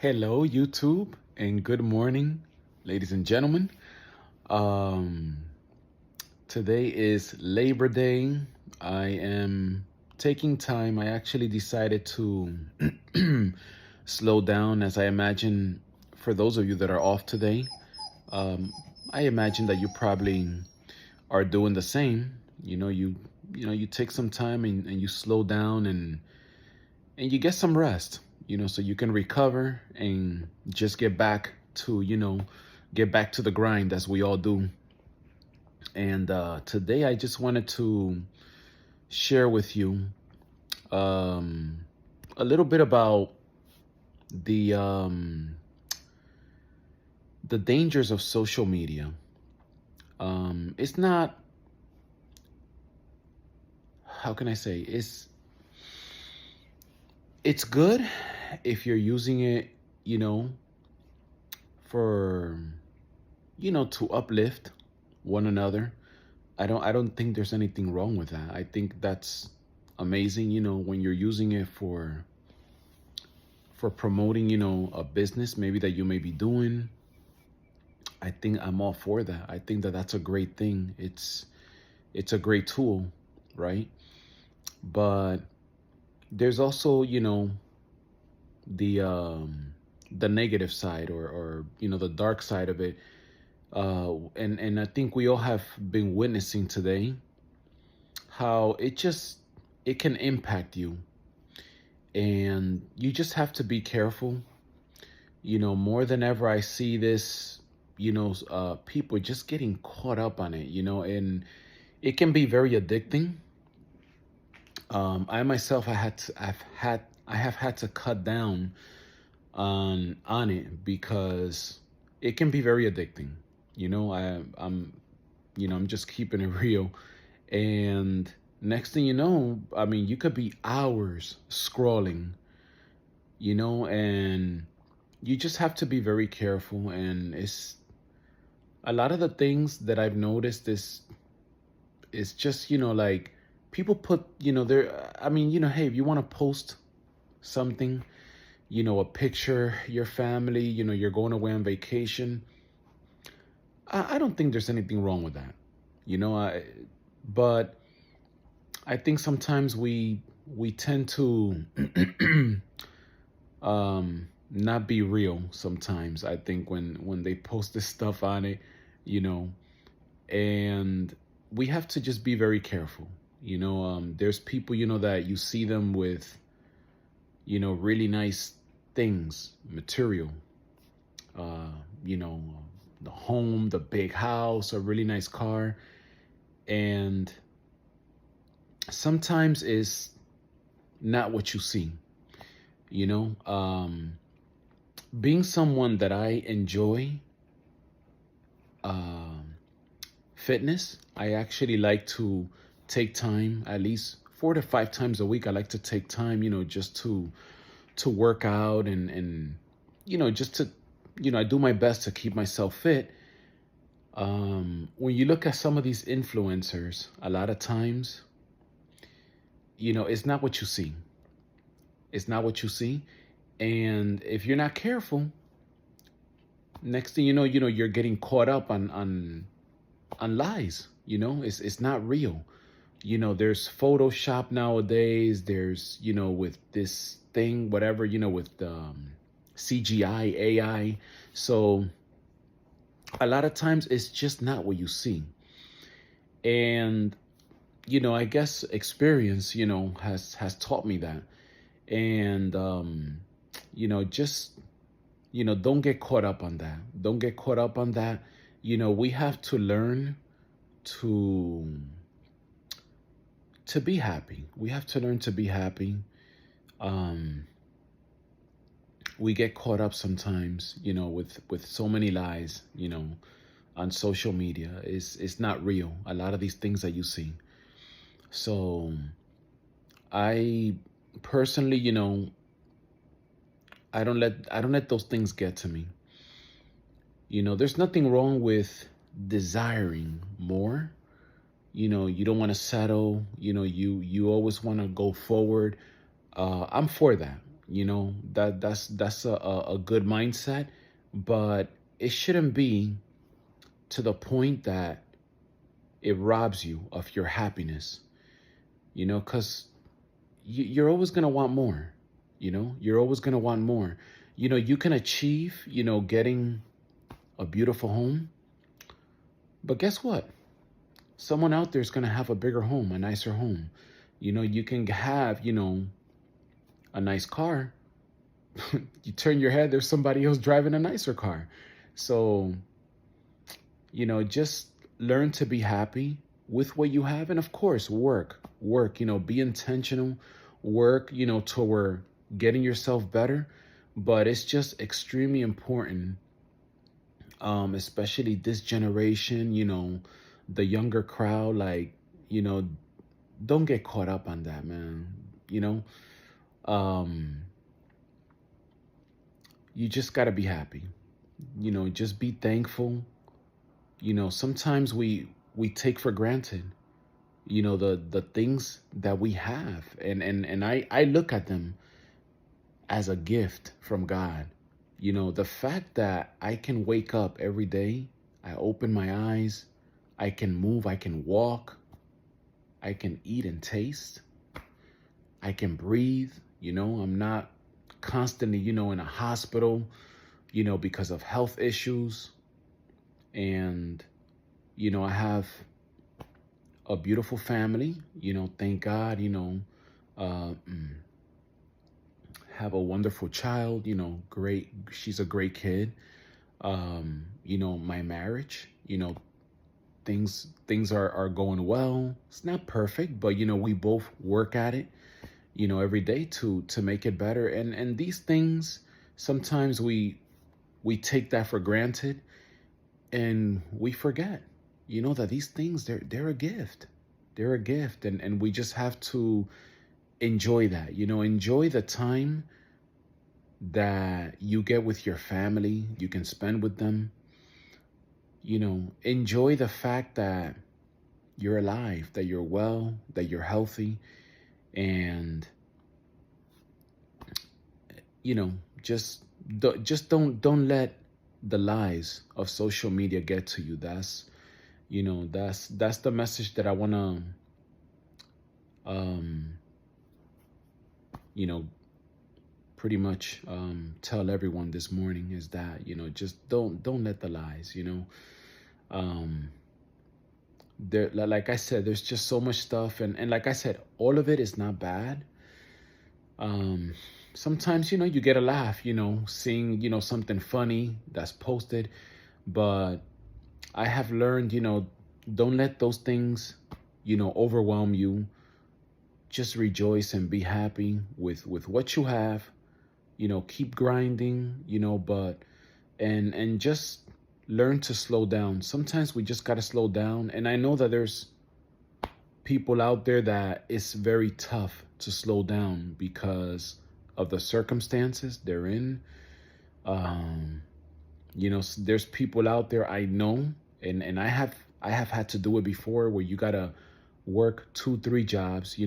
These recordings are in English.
Hello, YouTube, and good morning, ladies and gentlemen. Um, Today is Labor Day. I am taking time. I actually decided to slow down, as I imagine for those of you that are off today. Um, I imagine that you probably are doing the same. You take some time and you slow down and you get some rest, so you can recover and just get back to the grind as we all do. And today I just wanted to share with you um, a little bit about the um, the dangers of social media. It's not, how can I say, it's good if you're using it, you know, for to uplift one another. I don't think there's anything wrong with that. I think that's amazing, when you're using it for promoting, a business maybe that you may be doing. I think I'm all for that. I think that that's a great thing. It's a great tool, right? But there's also, the negative side, or the dark side of it. And I think we all have been witnessing today how it can impact you, and you just have to be careful. More than ever, I see this, people just getting caught up on it, and it can be very addicting. I myself, I have had to cut down on it because it can be very addicting. I'm just keeping it real. And next thing you know, I mean, you could be hours scrolling, and you just have to be very careful. And it's a lot of the things that I've noticed is just, like people put, there, I mean, hey, if you want to post something, a picture, your family, you're going away on vacation. I don't think there's anything wrong with that, but I think sometimes we tend to not be real sometimes. I think when they post this stuff on it, you know, and we have to just be very careful. There's people, that you see them with, really nice things, material, uh, you know, the home, the big house, a really nice car. And sometimes it's not what you see, you know. Being someone that I enjoy um, fitness, I actually like to take time at least 4 to 5 times a week. I like to take time, just to work out and just to I do my best to keep myself fit. When you look at some of these influencers, a lot of times, it's not what you see. It's not what you see. And if you're not careful, next thing you're getting caught up on lies. It's not real. There's Photoshop nowadays. There's, with this thing, whatever, with CGI, AI. So a lot of times it's just not what you see. And, I guess experience, has taught me that. And, just, don't get caught up on that. Don't get caught up on that. We have to learn to be happy. We have to learn to be happy. Um, we get caught up sometimes, with so many lies, on social media. It's not real. A lot of these things that you see. So I personally, I don't let those things get to me. There's nothing wrong with desiring more. You don't want to settle. You always want to go forward. I'm for that. That's a good mindset, but it shouldn't be to the point that it robs you of your happiness, because you're always going to want more. You're always going to want more. You can achieve, getting a beautiful home, but guess what? Someone out there is going to have a bigger home, a nicer home. You can have, a nice car. You turn your head, there's somebody else driving a nicer car. So, just learn to be happy with what you have. And of course, work, be intentional, work, toward getting yourself better. But it's just extremely important, especially this generation, the younger crowd, like, don't get caught up on that, man. You know, um, you just got to be happy, just be thankful. Sometimes we take for granted, the things that we have. And I look at them as a gift from God. The fact that I can wake up every day, I open my eyes, I can move, I can walk, I can eat and taste, I can breathe. I'm not constantly, in a hospital, because of health issues. And, I have a beautiful family, thank God, uh, mm, have a wonderful child, great. She's a great kid. My marriage, things are going well. It's not perfect, but we both work at it, every day to make it better. And these things, sometimes we take that for granted, and we forget, that these things, they're a gift. They're a gift, and we just have to enjoy that. Enjoy the time that you get with your family, you can spend with them. Enjoy the fact that you're alive, that you're well, that you're healthy. And you know just don't let the lies of social media get to you. That's the message that I want to um you know pretty much tell everyone this morning, is that just don't let the lies. um there, like I said, there's just so much stuff, and like I said, all of it is not bad. um Sometimes you get a laugh, seeing something funny that's posted. But I have learned, don't let those things overwhelm you. Just rejoice and be happy with what you have. Keep grinding, but and just learn to slow down. Sometimes we just got to slow down, and I know that there's people out there that it's very tough to slow down because of the circumstances they're in. um there's people out there I know, and I have had to do it before, where you gotta work 2 3 jobs.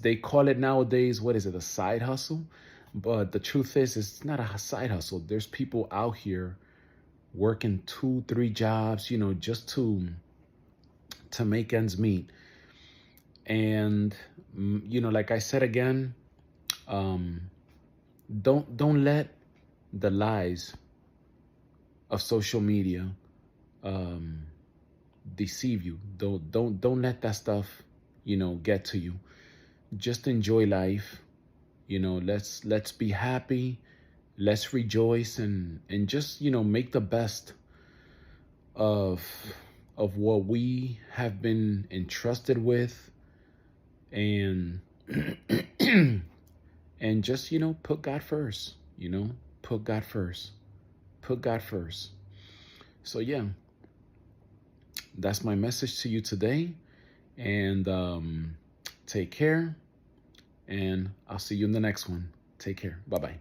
They call it nowadays, what is it, a side hustle? But the truth is, it's not a side hustle. There's people out here working 2 3 jobs, just to make ends meet. And like I said again, um don't let the lies of social media um deceive you. Don't let that stuff get to you. Just enjoy life. Let's be happy. Let's rejoice, and just make the best of what we have been entrusted with. And and just put God first. Put God first. Put God first. So yeah, that's my message to you today. And take care, and I'll see you in the next one. Take care. Bye bye.